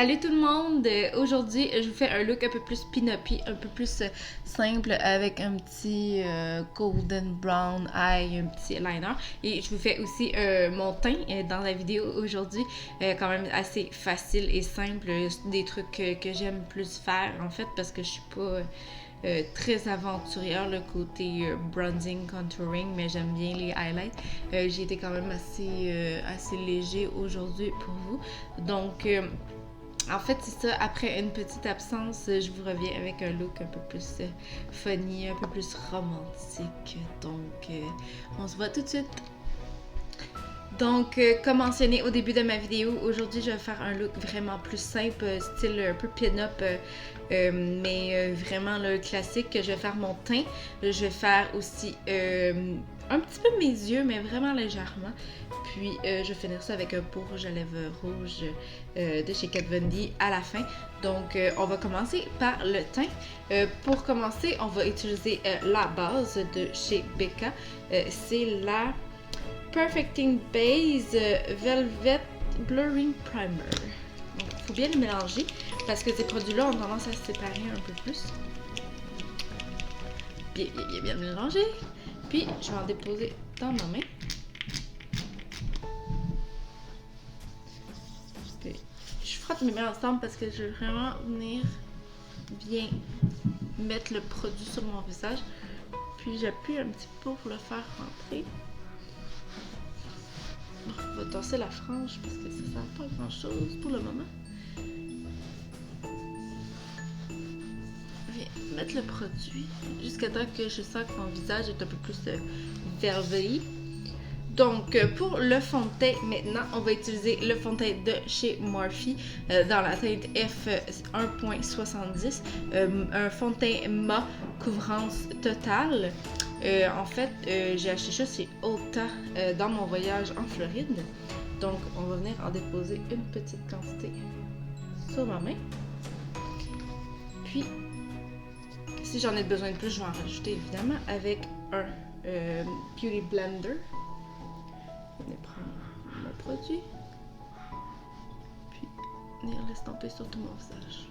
Salut tout le monde! Aujourd'hui, je vous fais un look un peu plus pin-upy, un peu plus simple avec un petit golden brown eye, un petit liner. Et je vous fais aussi mon teint dans la vidéo aujourd'hui, quand même assez facile et simple, des trucs que j'aime plus faire en fait parce que je suis pas très aventurière le côté bronzing, contouring, mais j'aime bien les highlights. J'ai été quand même assez léger aujourd'hui pour vous. Donc, en fait, c'est ça. Après une petite absence, je vous reviens avec un look un peu plus funny, un peu plus romantique. Donc, on se voit tout de suite. Donc, comme mentionné au début de ma vidéo, aujourd'hui, je vais faire un look vraiment plus simple, style un peu pin-up, mais vraiment le classique. Je vais faire mon teint. Je vais faire aussi un petit peu mes yeux, mais vraiment légèrement. Puis, je vais finir ça avec un pot rouge à lèvres rouge de chez Kat Von D à la fin. Donc, on va commencer par le teint. Pour commencer, on va utiliser la base de chez Becca. C'est la Perfecting Base Velvet Blurring Primer. Donc, il faut bien le mélanger parce que ces produits-là ont tendance à se séparer un peu plus. Bien le mélanger. Puis, je vais en déposer dans ma main. Puis, je frotte mes mains ensemble parce que je veux vraiment venir bien mettre le produit sur mon visage. Puis, j'appuie un petit peu pour le faire rentrer. On va tasser la frange parce que ça ne sert pas à grand chose pour le moment. Je vais mettre le produit jusqu'à temps que je sens que mon visage est un peu plus verveillé. Donc, pour le fond de teint, maintenant, on va utiliser le fond de teint de chez Morphe dans la teinte F1.70. Un fond de teint mat couvrance totale. En fait, j'ai acheté ça chez Ulta dans mon voyage en Floride. Donc, on va venir en déposer une petite quantité sur ma main. Puis, si j'en ai besoin de plus, je vais en rajouter évidemment avec un Beauty Blender. Je vais prendre mon produit. Puis, venir l'estamper sur tout mon visage.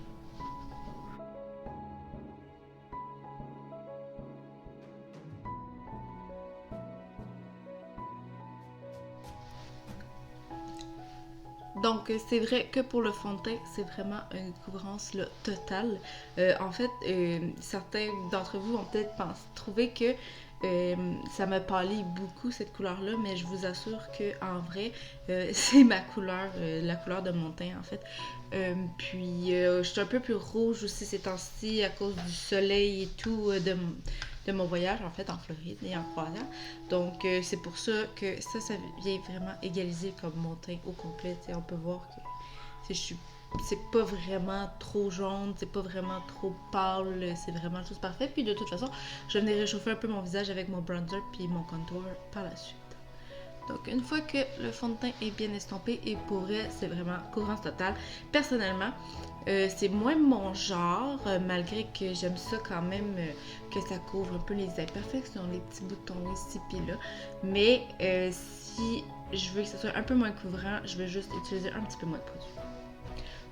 Donc, c'est vrai que pour le fond de teint, c'est vraiment une couvrance là, totale. En fait, certains d'entre vous vont peut-être trouver que ça me pâlit beaucoup cette couleur-là, mais je vous assure que en vrai, c'est ma couleur, la couleur de mon teint en fait. Puis, je suis un peu plus rouge aussi ces temps-ci à cause du soleil et tout de mon voyage en fait en Floride et en Croatie. Donc c'est pour ça que ça vient vraiment égaliser comme mon teint au complet. T'sais, on peut voir que c'est pas vraiment trop jaune, c'est pas vraiment trop pâle, c'est vraiment juste parfait. Puis de toute façon, je vais venir réchauffer un peu mon visage avec mon bronzer puis mon contour par la suite. Donc, une fois que le fond de teint est bien estompé et pour vrai, c'est vraiment couvrance totale. Personnellement, c'est moins mon genre, malgré que j'aime ça quand même, que ça couvre un peu les imperfections, les petits boutons ici puis là. Mais si je veux que ça soit un peu moins couvrant, je vais juste utiliser un petit peu moins de produit.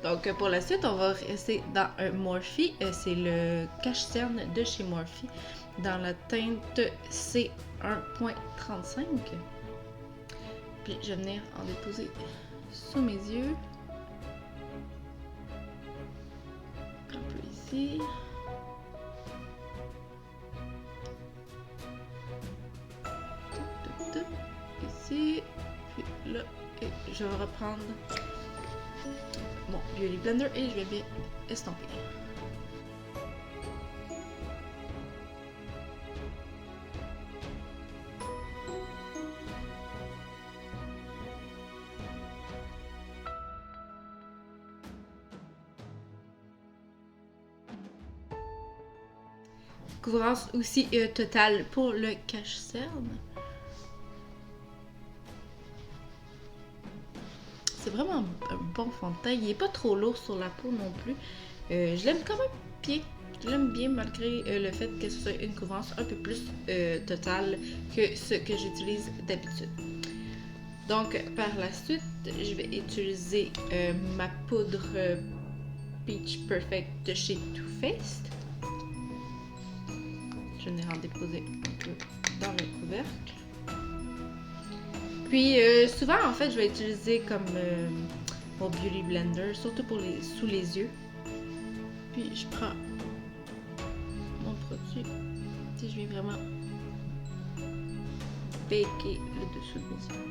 Donc, pour la suite, on va rester dans un Morphe. C'est le cache-cerne de chez Morphe dans la teinte C1.35. Puis je vais venir en déposer sous mes yeux. Un peu ici. Ici. Puis là. Et je vais reprendre mon Beauty Blender et je vais bien estomper. Couvrance aussi totale pour le cache-cerne. C'est vraiment un bon fond de teint. Il n'est pas trop lourd sur la peau non plus. Je l'aime quand même bien. Je l'aime bien malgré le fait que ce soit une couvrance un peu plus totale que ce que j'utilise d'habitude. Donc, par la suite, je vais utiliser ma poudre Peach Perfect de chez Too Faced. Je vais en déposer un peu dans le couvercle. Puis, souvent, en fait, je vais utiliser comme mon Beauty Blender, surtout pour sous les yeux. Puis, je prends mon produit. Si je vais vraiment baker le dessous de mes yeux.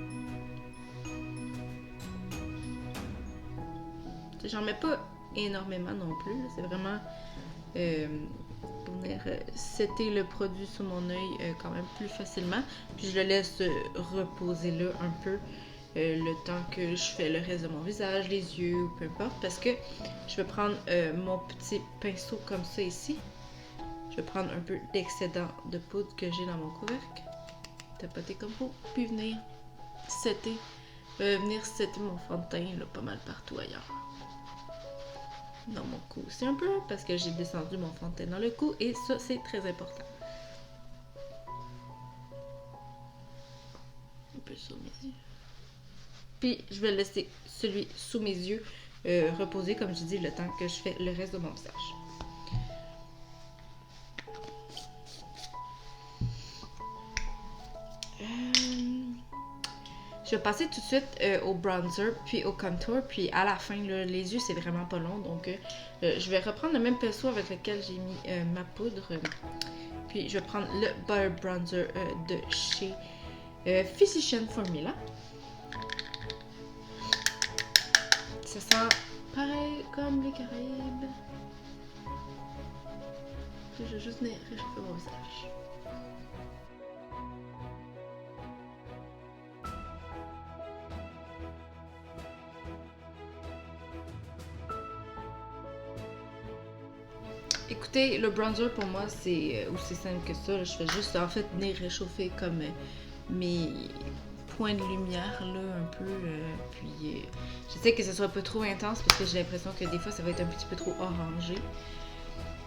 J'en mets pas énormément non plus. C'est vraiment pour venir setter le produit sur mon œil quand même plus facilement. Puis je le laisse reposer là un peu le temps que je fais le reste de mon visage, les yeux ou peu importe. Parce que je vais prendre mon petit pinceau comme ça ici. Je vais prendre un peu d'excédent de poudre que j'ai dans mon couvercle. Tapoter comme faut. Puis venir setter mon fond de teint là, pas mal partout ailleurs. Dans mon cou aussi un peu parce que j'ai descendu mon fond de teint dans le cou et ça c'est très important. Un peu sur mes yeux. Puis je vais laisser celui sous mes yeux reposer comme je dis le temps que je fais le reste de mon visage. Je vais passer tout de suite au bronzer, puis au contour, puis à la fin, là, les yeux, c'est vraiment pas long. Donc, je vais reprendre le même pinceau avec lequel j'ai mis ma poudre. Puis, je vais prendre le Butter Bronzer de chez Physician Formula. Ça sent pareil comme les Caraïbes. Puis, je vais juste venir réchauffer mon visage. Écoutez, le bronzer pour moi c'est aussi simple que ça. Je fais juste en fait venir réchauffer comme mes points de lumière là un peu. Puis je sais que ce sera pas trop intense parce que j'ai l'impression que des fois ça va être un petit peu trop orangé.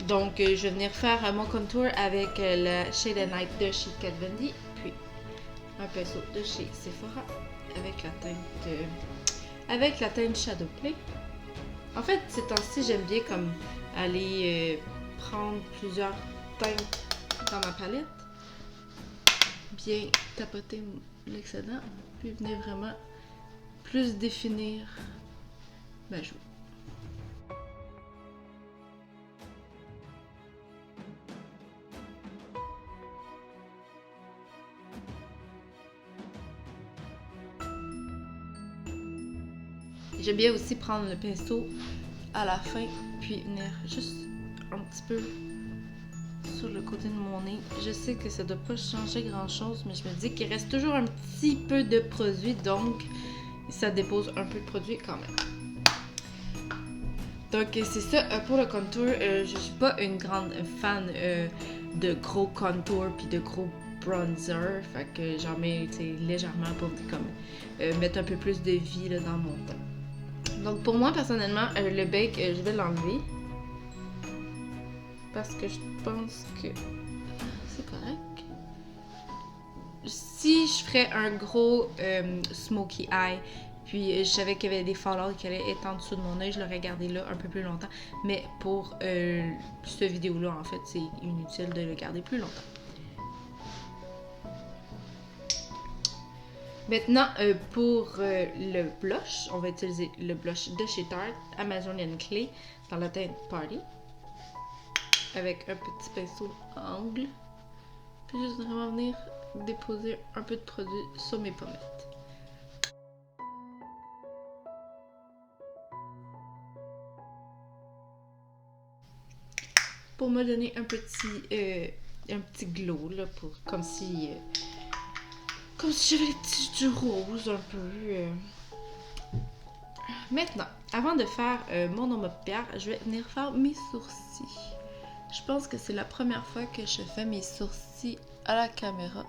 Donc je vais venir faire mon contour avec la Shade and Light de chez Kat Von D. Puis un pinceau de chez Sephora avec la teinte Shadow Play. En fait, ces temps-ci, j'aime bien comme aller prendre plusieurs teintes dans ma palette, bien tapoter l'excédent, puis venir vraiment plus définir ma joue. J'aime bien aussi prendre le pinceau à la fin, puis venir juste un petit peu sur le côté de mon nez. Je sais que ça doit pas changer grand chose, mais je me dis qu'il reste toujours un petit peu de produit, donc ça dépose un peu de produit quand même. Donc c'est ça pour le contour. Je suis pas une grande fan de gros contour puis de gros bronzer, fait que j'en mets légèrement pour comme mettre un peu plus de vie là, dans mon teint. Donc pour moi personnellement, le bake, je vais l'enlever parce que je pense que c'est correct. Si je ferais un gros smoky eye, puis je savais qu'il y avait des fallouts qui allaient être en dessous de mon œil, je l'aurais gardé là un peu plus longtemps. Mais pour cette vidéo-là, en fait, c'est inutile de le garder plus longtemps. Maintenant, pour le blush, on va utiliser le blush de chez Tarte, Amazonian Clay, dans la teinte Party. Avec un petit pinceau angle. Puis juste vraiment venir déposer un peu de produit sur mes pommettes. Pour me donner un petit glow, là, comme si j'avais des petits du rose un peu. Maintenant, avant de faire mon ombre paupière, je vais venir faire mes sourcils. Je pense que c'est la première fois que je fais mes sourcils à la caméra.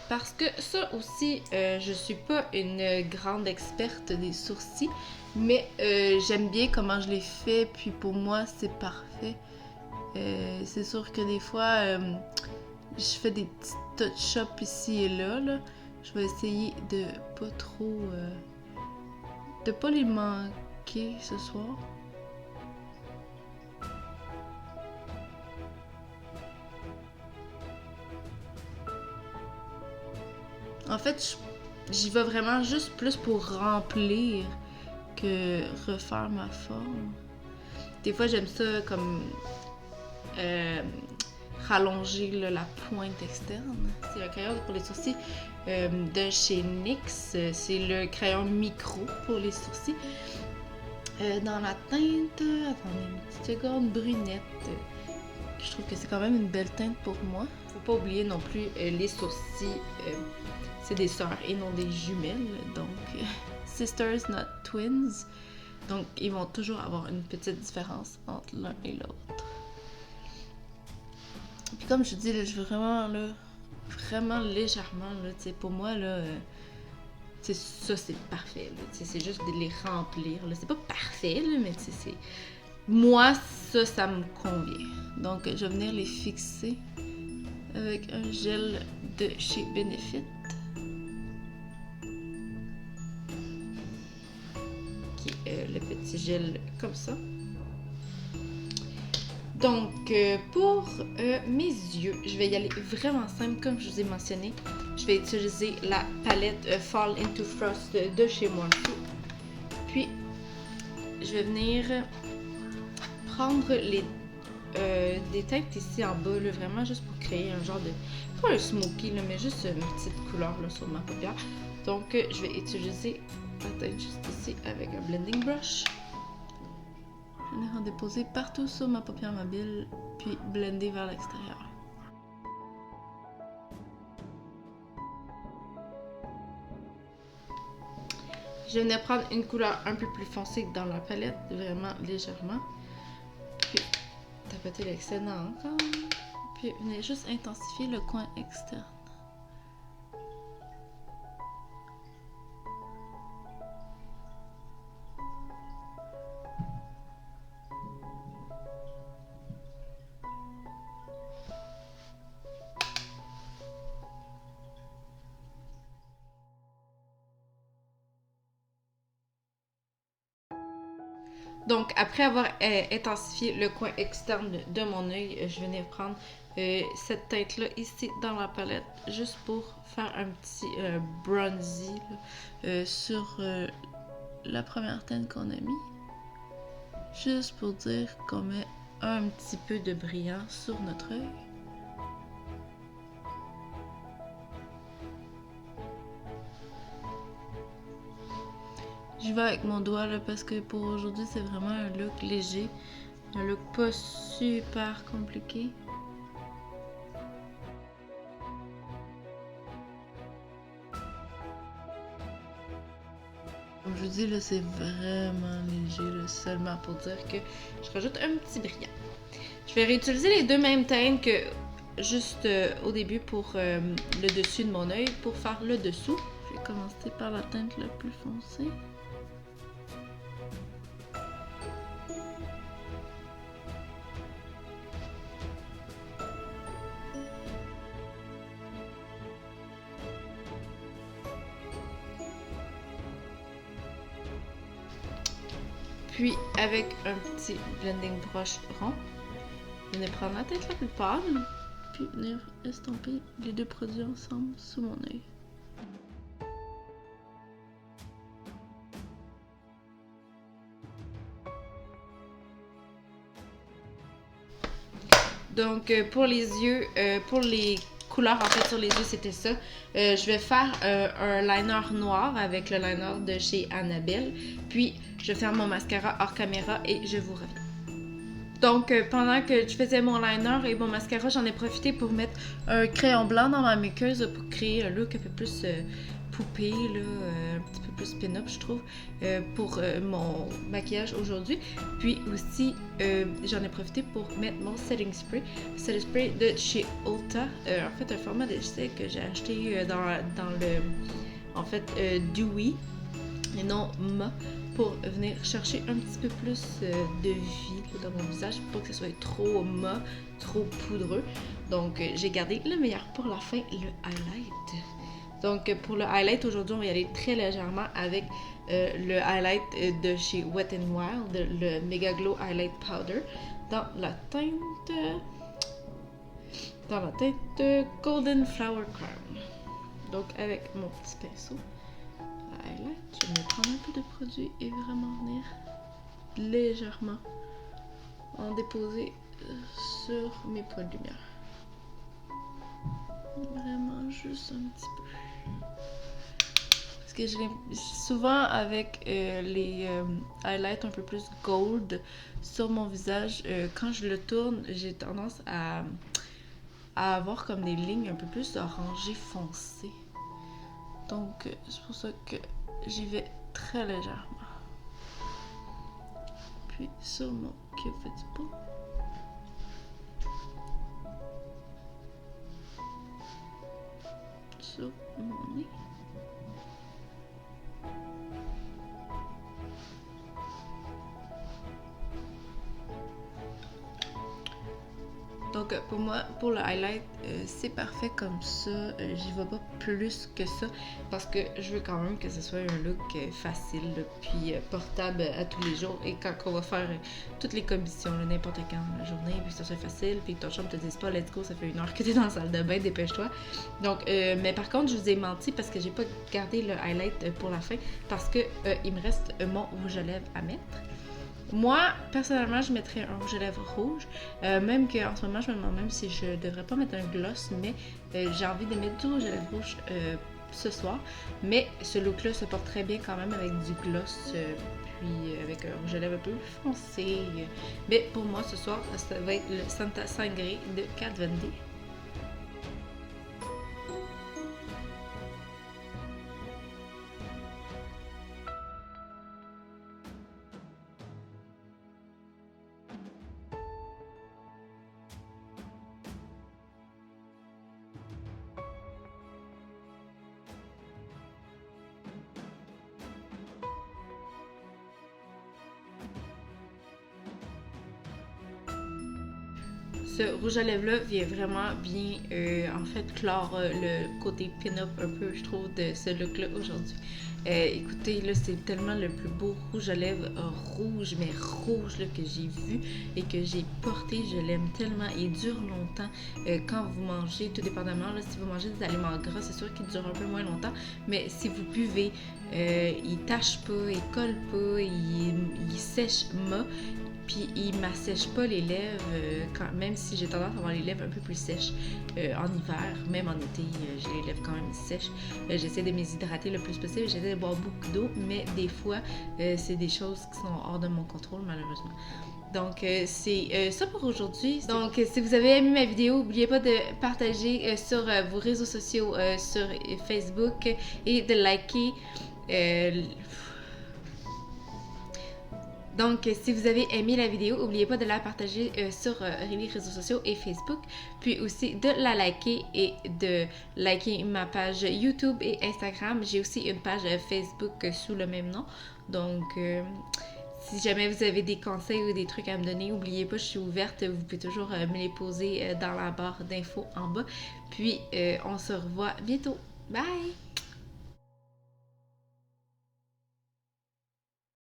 Parce que ça aussi, je suis pas une grande experte des sourcils, mais j'aime bien comment je les fais, puis pour moi, c'est parfait. C'est sûr que des fois, je fais des petits touch-ups ici et là, Je vais essayer de pas trop... de pas les manquer ce soir. En fait, j'y vais vraiment juste plus pour remplir que refaire ma forme. Des fois, j'aime ça comme rallonger là, la pointe externe. C'est un crayon pour les sourcils de chez NYX. C'est le crayon micro pour les sourcils. Dans la teinte, attendez une petite seconde, brunette. Je trouve que c'est quand même une belle teinte pour moi. Faut pas oublier non plus les sourcils. C'est des sœurs et non des jumelles. Donc, sisters, not twins. Donc, ils vont toujours avoir une petite différence entre l'un et l'autre. Puis comme je dis, là, je veux vraiment, là, vraiment légèrement, là, tu sais, pour moi, là, ça, c'est parfait, là, c'est juste de les remplir, là. C'est pas parfait, là, mais tu sais, c'est... Moi, ça me convient. Donc, je vais venir les fixer avec un gel de chez Benefit. Qui est le petit gel comme ça. Donc, pour mes yeux, je vais y aller vraiment simple, comme je vous ai mentionné. Je vais utiliser la palette Fall into Frost de chez Morphe. Puis, je vais venir prendre des teintes ici en bas, là, vraiment juste pour créer un genre de... pas un smoky, là, mais juste une petite couleur là, sur ma paupière. Donc, je vais utiliser la teinte juste ici avec un blending brush. Je vais venir en déposer partout sur ma paupière mobile, puis blender vers l'extérieur. Je vais venir prendre une couleur un peu plus foncée que dans la palette, vraiment légèrement. Puis tapoter l'excédent encore. Puis venir juste intensifier le coin externe. Donc, après avoir intensifié le coin externe de mon œil, je vais venir prendre cette teinte-là ici dans la palette, juste pour faire un petit bronzy là, sur la première teinte qu'on a mis. Juste pour dire qu'on met un petit peu de brillant sur notre œil. Je vais avec mon doigt là parce que pour aujourd'hui c'est vraiment un look léger, un look pas super compliqué. Comme je vous dis là, c'est vraiment léger là, seulement pour dire que je rajoute un petit brillant. Je vais réutiliser les deux mêmes teintes que juste au début pour le dessus de mon œil pour faire le dessous. Je vais commencer par la teinte la plus foncée. Puis, avec un petit blending brush rond, je vais prendre la tête la plus pâle, puis venir estomper les deux produits ensemble sous mon œil. Donc, pour les yeux, pour les couleurs en fait sur les yeux, c'était ça. Je vais faire un liner noir avec le liner de chez Annabelle. Puis, je ferme mon mascara hors caméra et je vous reviens. Donc, pendant que je faisais mon liner et mon mascara, j'en ai profité pour mettre un crayon blanc dans ma muqueuse pour créer un look un peu plus poupée, là, un petit peu plus pin-up, je trouve, pour mon maquillage aujourd'hui. Puis aussi, j'en ai profité pour mettre mon setting spray. Setting spray de chez Ulta. En fait, un format d'essai que j'ai acheté dans le, en fait, Dewy et non Ma, pour venir chercher un petit peu plus de vie dans mon visage, pour pas que ce soit trop mat, trop poudreux. Donc j'ai gardé le meilleur pour la fin, le highlight. Donc pour le highlight aujourd'hui, on va y aller très légèrement avec le highlight de chez Wet n Wild, le Mega Glow Highlight Powder dans la teinte Golden Flower Crown. Donc avec mon petit pinceau à highlight, je vais prendre un peu de produit et vraiment venir légèrement en déposer sur mes points de lumière. Vraiment juste un petit peu. Parce que souvent avec les highlights un peu plus gold sur mon visage, quand je le tourne, j'ai tendance à avoir comme des lignes un peu plus orangées foncées. Donc c'est pour ça que j'y vais très légèrement. Puis sur mon Cupid's bow. Sur mon nez. Donc pour moi, pour le highlight, c'est parfait comme ça. J'y vais pas plus que ça parce que je veux quand même que ce soit un look facile puis portable à tous les jours. Et quand on va faire toutes les commissions, n'importe quand la journée, puis que ça soit facile, puis que ton chum te dise pas let's go, ça fait 1 heure que t'es dans la salle de bain, dépêche-toi. Donc, mais par contre, je vous ai menti parce que j'ai pas gardé le highlight pour la fin parce que il me reste mon rouge à lèvres à mettre. Moi, personnellement, je mettrais un rouge à lèvres rouge. Même qu'en ce moment, je me demande même si je devrais pas mettre un gloss, mais j'ai envie de mettre du rouge à lèvres rouge ce soir. Mais ce look-là se porte très bien quand même avec du gloss, puis avec un rouge à lèvres un peu plus foncé. Mais pour moi, ce soir, ça va être le Santa Sangre de Kat Von D. Ce rouge à lèvres-là vient vraiment bien, en fait, clore le côté pin-up un peu, je trouve, de ce look-là aujourd'hui. Écoutez, là, c'est tellement le plus beau rouge à lèvres rouge, mais rouge là, que j'ai vu et que j'ai porté. Je l'aime tellement. Il dure longtemps quand vous mangez, tout dépendamment. Là, si vous mangez des aliments gras, c'est sûr qu'il dure un peu moins longtemps. Mais si vous buvez, il tâche pas, il colle pas, il sèche pas. Puis il m'assèche pas les lèvres, même si j'ai tendance à avoir les lèvres un peu plus sèches en hiver, même en été, j'ai les lèvres quand même sèches. J'essaie de m'hydrater le plus possible, j'essaie de boire beaucoup d'eau, mais des fois, c'est des choses qui sont hors de mon contrôle malheureusement. Donc, c'est ça pour aujourd'hui. Donc, si vous avez aimé ma vidéo, n'oubliez pas de partager sur vos réseaux sociaux, sur Facebook et de liker. Donc, si vous avez aimé la vidéo, n'oubliez pas de la partager sur les réseaux sociaux et Facebook, puis aussi de la liker et de liker ma page YouTube et Instagram. J'ai aussi une page Facebook sous le même nom. Donc, si jamais vous avez des conseils ou des trucs à me donner, n'oubliez pas, je suis ouverte. Vous pouvez toujours me les poser dans la barre d'infos en bas. Puis, on se revoit bientôt. Bye!